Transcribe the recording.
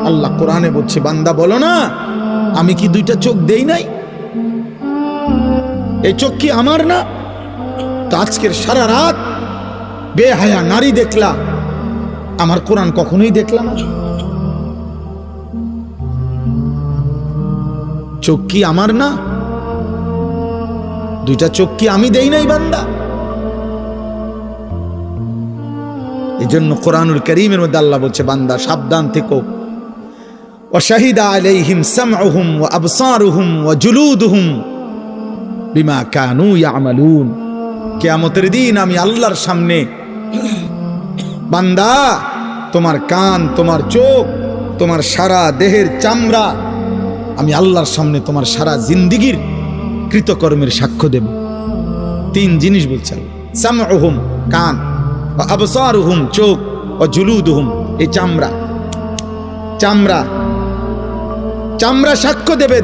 আল্লাহ কোরআনে বলছে, বান্দা বলো না আমি কি দুইটা চোখ দেই নাই? এই চোখ কি আমার না? তো আজকের সারা রাত বেহায়া নারী দেখলা, আমার কোরআন কখনোই দেখলাম না। চোখ কি আমার না? দুইটা চোখ কি আমি দেই নাই বান্দা? এই জন্য কোরআনুল কারীমের মধ্যে আল্লাহ বলছে, বান্দা সাবধান থেকো। ওয়াশাহিদা আলাইহিম সামউহুম ওয়া আবসারুহুম ওয়া জুলুদুহুম বিমা কানু ইয়ামালুন। কিয়ামতের দিন আমি আল্লাহর সামনে বান্দা তোমার কান, তোমার চোখ, তোমার সারা দেহের চামড়া, আমি আল্লাহর সামনে তোমার সারা জিন্দেগীর কৃতকর্মের সাক্ষ্য দেব। তিন জিনিস বলছেন, সামউহুম কান, ওয়া আবসারুহুম চোখ, ওয়া জুলুদুহুম এই চামড়া, চামড়া চামড়া সাক্ষ্য দেবে।